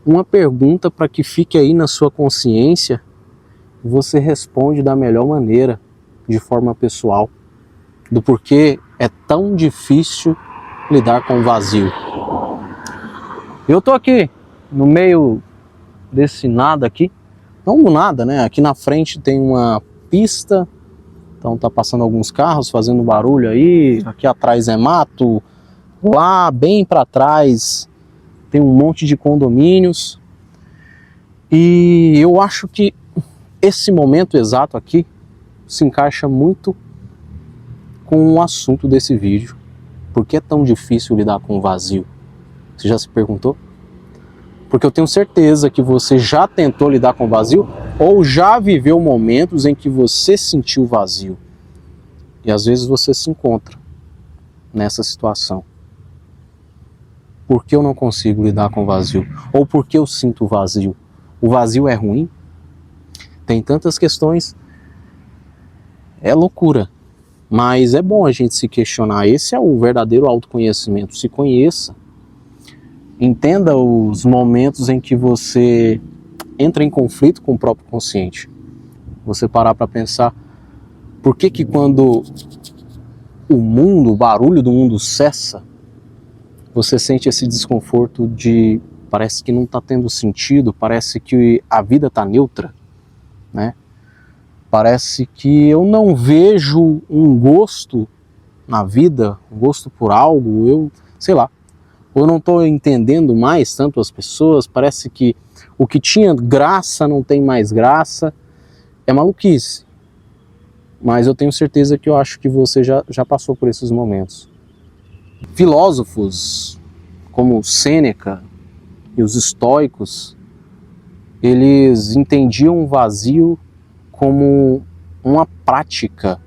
uma pergunta para que fique aí na sua consciência e você responde da melhor maneira, de forma pessoal, do porquê é tão difícil lidar com o vazio. Eu tô aqui no meio desse nada aqui, não do nada, né? Aqui na frente tem uma pista, então tá passando alguns carros fazendo barulho aí, aqui atrás é mato, lá bem para trás tem um monte de condomínios, e eu acho que esse momento exato aqui se encaixa muito com o assunto desse vídeo. Por que é tão difícil lidar com o vazio? Você já se perguntou? Porque eu tenho certeza que você já tentou lidar com o vazio ou já viveu momentos em que você sentiu vazio. E às vezes você se encontra nessa situação. Por que eu não consigo lidar com o vazio? Ou por que eu sinto vazio? O vazio é ruim? Tem tantas questões. É loucura. Mas é bom a gente se questionar. Esse é o verdadeiro autoconhecimento. Se conheça. Entenda os momentos em que você entra em conflito com o próprio consciente. Você parar para pensar por que quando o barulho do mundo cessa, você sente esse desconforto de parece que não está tendo sentido, parece que a vida está neutra, né? Parece que eu não vejo um gosto na vida, um gosto por algo, sei lá, ou eu não estou entendendo mais tanto as pessoas, parece que o que tinha graça não tem mais graça, é maluquice. Mas eu tenho certeza que eu acho que você já passou por esses momentos. Filósofos como Sêneca e os estoicos, eles entendiam o vazio como uma prática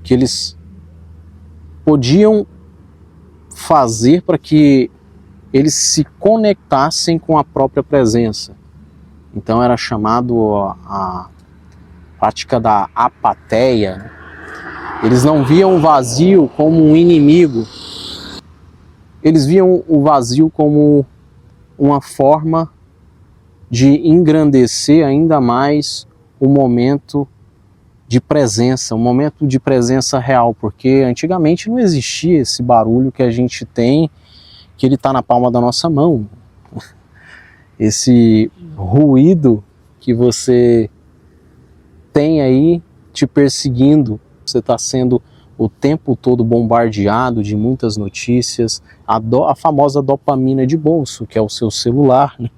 que eles podiam fazer para que eles se conectassem com a própria presença. Então era chamado a prática da apatheia. Eles não viam o vazio como um inimigo, eles viam o vazio como uma forma de engrandecer ainda mais o momento de presença, um momento de presença real, porque antigamente não existia esse barulho que a gente tem, que ele está na palma da nossa mão. Esse ruído que você tem aí te perseguindo, você está sendo o tempo todo bombardeado de muitas notícias, a famosa dopamina de bolso, que é o seu celular, né?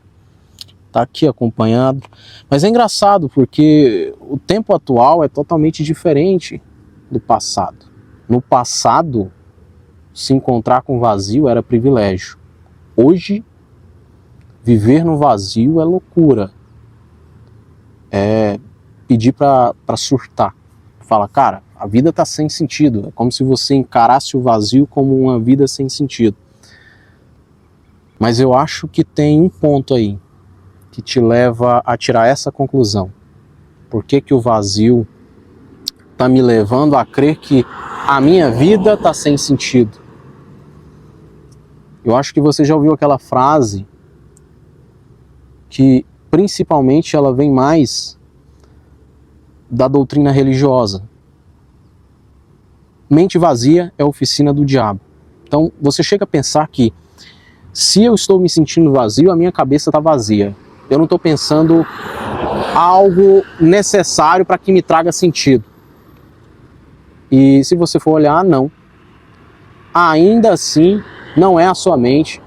Tá aqui acompanhado. Mas é engraçado porque o tempo atual é totalmente diferente do passado. No passado, se encontrar com vazio era privilégio. Hoje, viver no vazio é loucura. É pedir para surtar. Fala, cara, a vida tá sem sentido. É como se você encarasse o vazio como uma vida sem sentido. Mas eu acho que tem um ponto aí que te leva a tirar essa conclusão. Por que o vazio está me levando a crer que a minha vida está sem sentido? Eu acho que você já ouviu aquela frase que principalmente ela vem mais da doutrina religiosa. Mente vazia é oficina do diabo. Então você chega a pensar que se eu estou me sentindo vazio, a minha cabeça está vazia. Eu não estou pensando algo necessário para que me traga sentido. E se você for olhar, não. Ainda assim, não é a sua mente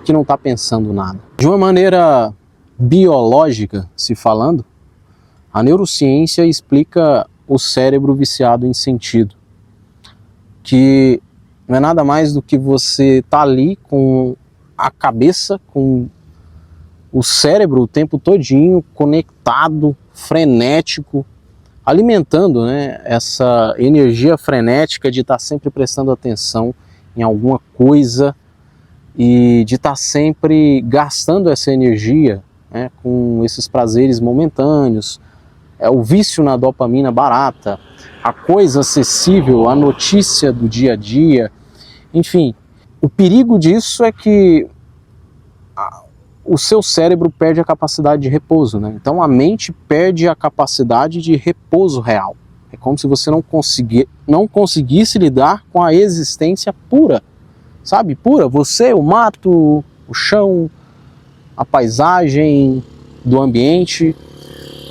que não está pensando nada. De uma maneira biológica, se falando, a neurociência explica o cérebro viciado em sentido. Que não é nada mais do que você estar ali com a cabeça, com o cérebro o tempo todinho conectado, frenético, alimentando, né, essa energia frenética de estar sempre prestando atenção em alguma coisa e de estar sempre gastando essa energia, né, com esses prazeres momentâneos. É o vício na dopamina barata, a coisa acessível, a notícia do dia a dia, enfim. O perigo disso é que o seu cérebro perde a capacidade de repouso, né? Então a mente perde a capacidade de repouso real. É como se você não conseguisse lidar com a existência pura, sabe? Pura, você, o mato, o chão, a paisagem do ambiente.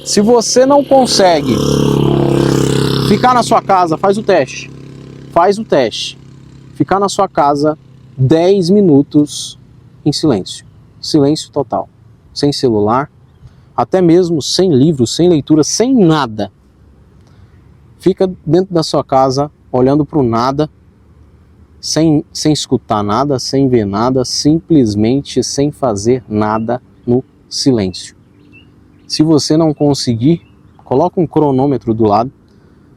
Se você não consegue ficar na sua casa, faz o teste. Ficar na sua casa 10 minutos em silêncio. Silêncio total. Sem celular, até mesmo sem livro, sem leitura, sem nada. Fica dentro da sua casa, olhando para o nada, sem escutar nada, sem ver nada, simplesmente sem fazer nada, no silêncio. Se você não conseguir, coloca um cronômetro do lado.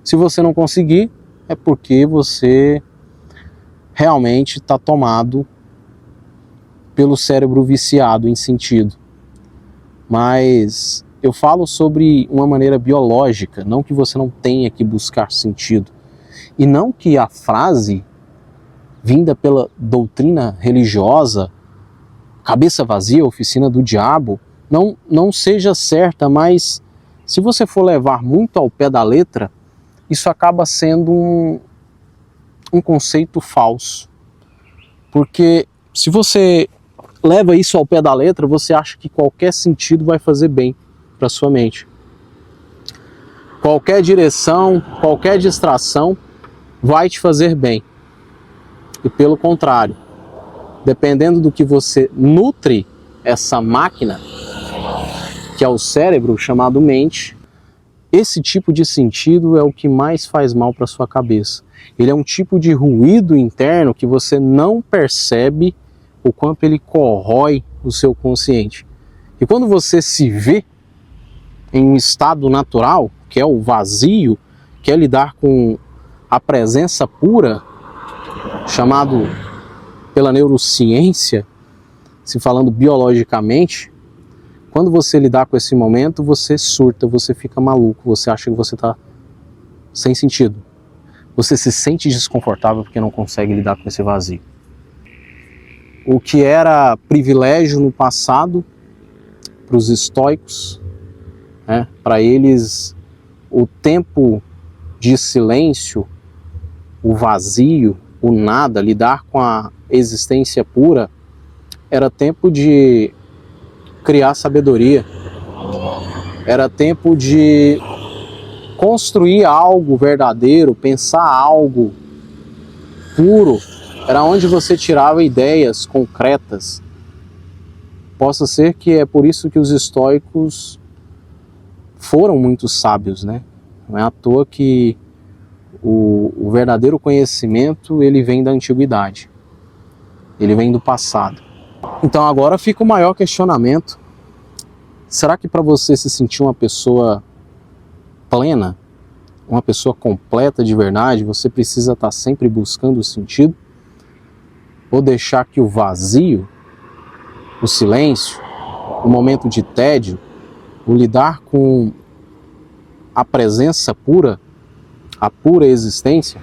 Se você não conseguir, é porque você realmente está tomado pelo cérebro viciado em sentido. Mas eu falo sobre uma maneira biológica, não que você não tenha que buscar sentido. E não que a frase vinda pela doutrina religiosa, cabeça vazia, oficina do diabo, não seja certa, mas se você for levar muito ao pé da letra, isso acaba sendo um conceito falso. Porque se você leva isso ao pé da letra, você acha que qualquer sentido vai fazer bem para sua mente. Qualquer direção, qualquer distração vai te fazer bem. E pelo contrário, dependendo do que você nutre essa máquina, que é o cérebro chamado mente, esse tipo de sentido é o que mais faz mal para sua cabeça. Ele é um tipo de ruído interno que você não percebe o quanto ele corrói o seu consciente. E quando você se vê em um estado natural, que é o vazio, que é lidar com a presença pura, chamado pela neurociência, se falando biologicamente, quando você lidar com esse momento, você surta, você fica maluco, você acha que você está sem sentido. Você se sente desconfortável porque não consegue lidar com esse vazio. O que era privilégio no passado para os estoicos, para eles o tempo de silêncio, o vazio, o nada, lidar com a existência pura, era tempo de criar sabedoria, era tempo de construir algo verdadeiro, pensar algo puro, era onde você tirava ideias concretas. Possa ser que é por isso que os estoicos foram muito sábios, né? Não é à toa que o verdadeiro conhecimento, ele vem da antiguidade, ele vem do passado. Então agora fica o maior questionamento: será que para você se sentir uma pessoa plena, uma pessoa completa de verdade, você precisa estar sempre buscando o sentido? Ou deixar que o vazio, o silêncio, o momento de tédio, o lidar com a presença pura, a pura existência,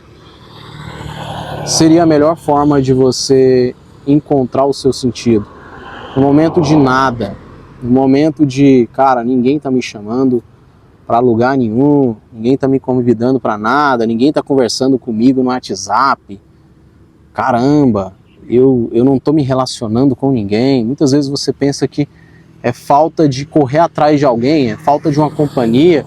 seria a melhor forma de você encontrar o seu sentido? No momento de nada, no momento de, cara, ninguém tá me chamando para lugar nenhum, ninguém tá me convidando para nada, ninguém tá conversando comigo no WhatsApp, caramba, eu não tô me relacionando com ninguém. Muitas vezes você pensa que é falta de correr atrás de alguém, é falta de uma companhia,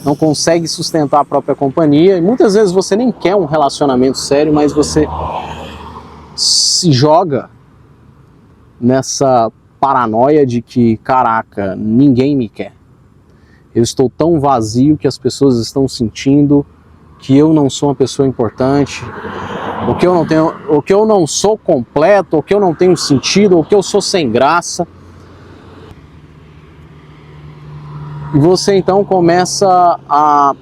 não consegue sustentar a própria companhia, e muitas vezes você nem quer um relacionamento sério, mas você se joga nessa paranoia de que, caraca, ninguém me quer. Eu estou tão vazio que as pessoas estão sentindo que eu não sou uma pessoa importante, ou que eu não sou completo, ou que eu não tenho sentido, ou que eu sou sem graça. E você então começa a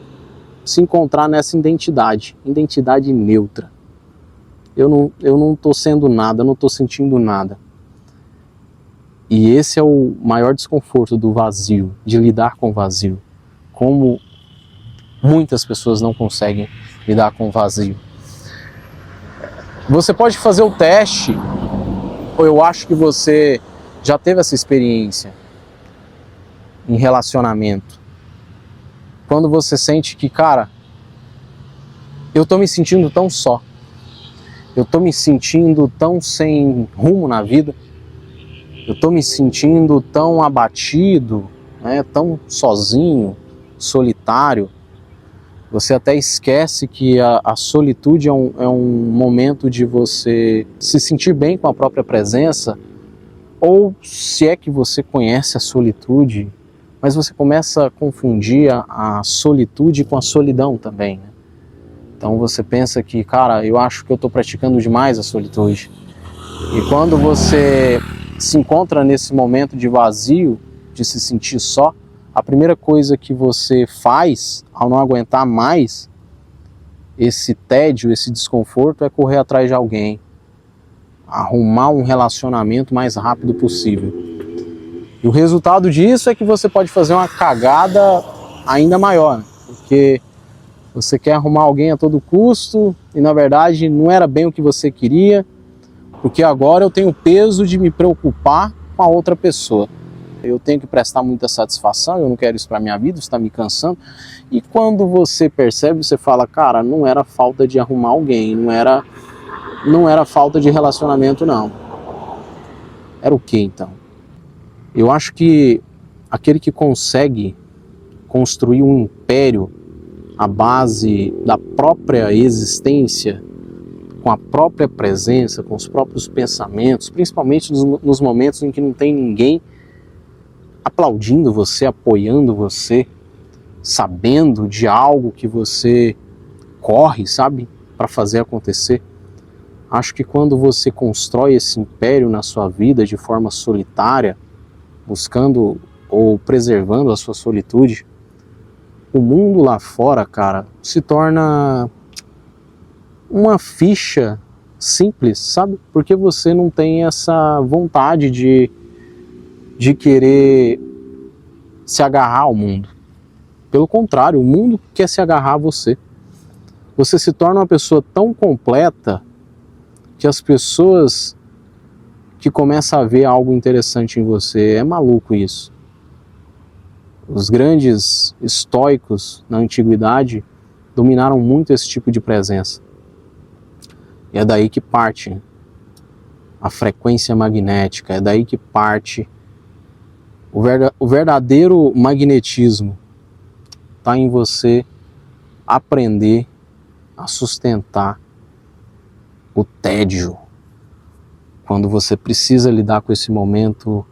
se encontrar nessa identidade neutra. Eu não estou sendo nada, eu não estou sentindo nada. E esse é o maior desconforto do vazio, de lidar com o vazio. Como muitas pessoas não conseguem lidar com o vazio. Você pode fazer o teste, ou eu acho que você já teve essa experiência em relacionamento. Quando você sente que, cara, eu tô me sentindo tão só, eu tô me sentindo tão sem rumo na vida, eu tô me sentindo tão abatido, né, tão sozinho, solitário. Você até esquece que a solitude é um momento de você se sentir bem com a própria presença, ou se é que você conhece a solitude, mas você começa a confundir a solitude com a solidão também, né? Então você pensa que, cara, eu acho que eu estou praticando demais a solitude. E quando você se encontra nesse momento de vazio, de se sentir só, a primeira coisa que você faz, ao não aguentar mais esse tédio, esse desconforto, é correr atrás de alguém. Arrumar um relacionamento o mais rápido possível. E o resultado disso é que você pode fazer uma cagada ainda maior, né? Porque você quer arrumar alguém a todo custo e na verdade não era bem o que você queria, porque agora eu tenho o peso de me preocupar com a outra pessoa. Eu tenho que prestar muita satisfação, eu não quero isso para minha vida, isso está me cansando. E quando você percebe, você fala, cara, não era falta de arrumar alguém, não era falta de relacionamento não. Era o que então? Eu acho que aquele que consegue construir um império à base da própria existência, com a própria presença, com os próprios pensamentos, principalmente nos momentos em que não tem ninguém aplaudindo você, apoiando você, sabendo de algo que você corre, sabe, para fazer acontecer. Acho que quando você constrói esse império na sua vida de forma solitária, buscando ou preservando a sua solitude, o mundo lá fora, cara, se torna uma ficha simples, sabe? Porque você não tem essa vontade de querer se agarrar ao mundo. Pelo contrário, o mundo quer se agarrar a você. Você se torna uma pessoa tão completa que as pessoas que começam a ver algo interessante em você, é maluco isso. Os grandes estoicos na antiguidade dominaram muito esse tipo de presença. E é daí que parte a frequência magnética, é daí que parte o verdadeiro magnetismo. Está em você aprender a sustentar o tédio, quando você precisa lidar com esse momento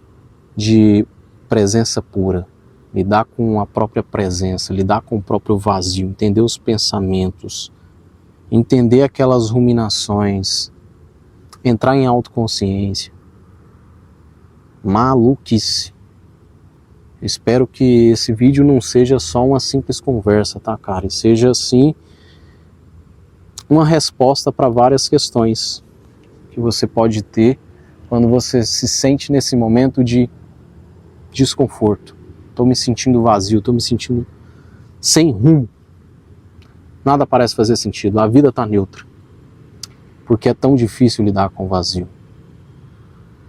de presença pura, lidar com a própria presença, lidar com o próprio vazio, entender os pensamentos, entender aquelas ruminações, entrar em autoconsciência. Maluquice. Espero que esse vídeo não seja só uma simples conversa, tá, cara? E seja, sim, uma resposta para várias questões que você pode ter quando você se sente nesse momento de desconforto. Estou me sentindo vazio, estou me sentindo sem rumo. Nada parece fazer sentido, a vida está neutra. Porque é tão difícil lidar com o vazio.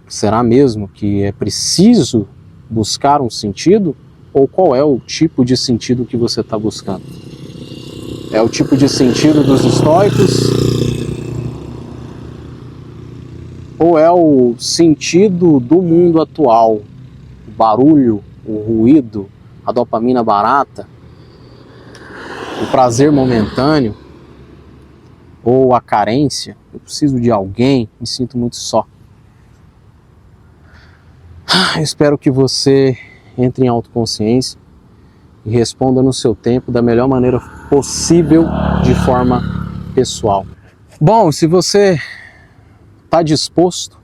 Será mesmo que é preciso buscar um sentido? Ou qual é o tipo de sentido que você está buscando? É o tipo de sentido dos estoicos? Ou é o sentido do mundo atual? O barulho, o ruído, a dopamina barata, o prazer momentâneo, ou a carência? Eu preciso de alguém, me sinto muito só. Eu espero que você entre em autoconsciência e responda no seu tempo da melhor maneira possível, de forma pessoal. Bom, se você está disposto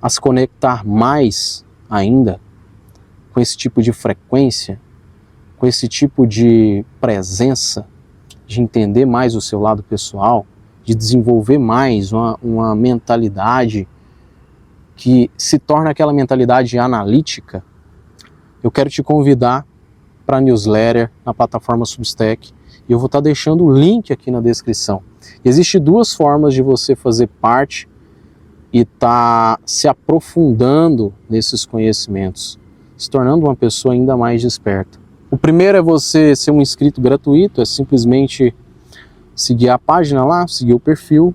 a se conectar mais ainda com esse tipo de frequência, com esse tipo de presença, de entender mais o seu lado pessoal, de desenvolver mais uma mentalidade que se torna aquela mentalidade analítica, eu quero te convidar para a newsletter na plataforma Substack, e eu vou estar deixando o link aqui na descrição. Existem duas formas de você fazer parte e está se aprofundando nesses conhecimentos, se tornando uma pessoa ainda mais desperta. O primeiro é você ser um inscrito gratuito, é simplesmente seguir a página lá, seguir o perfil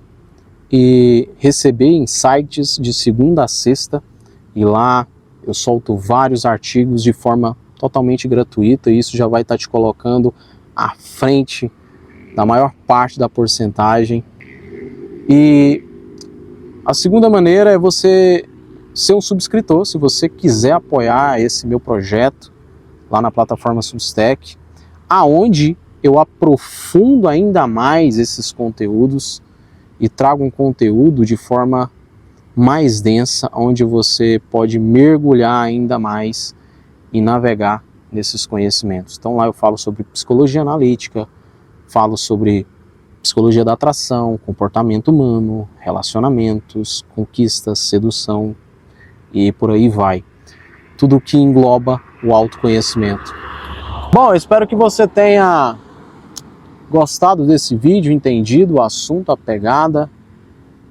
e receber insights de segunda a sexta, e lá eu solto vários artigos de forma totalmente gratuita e isso já vai estar te colocando à frente da maior parte da porcentagem. E a segunda maneira é você ser um subscritor, se você quiser apoiar esse meu projeto lá na plataforma Substack, aonde eu aprofundo ainda mais esses conteúdos e trago um conteúdo de forma mais densa, onde você pode mergulhar ainda mais e navegar nesses conhecimentos. Então lá eu falo sobre psicologia analítica, falo sobre psicologia da atração, comportamento humano, relacionamentos, conquistas, sedução e por aí vai. Tudo que engloba o autoconhecimento. Bom, eu espero que você tenha gostado desse vídeo, entendido o assunto, a pegada.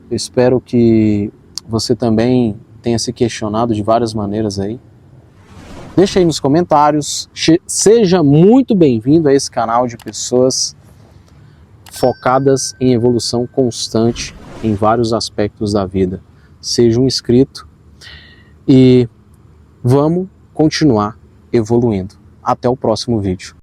Eu espero que você também tenha se questionado de várias maneiras aí. Deixa aí nos comentários. Seja muito bem-vindo a esse canal de pessoas focadas em evolução constante em vários aspectos da vida. Seja um inscrito e vamos continuar evoluindo. Até o próximo vídeo.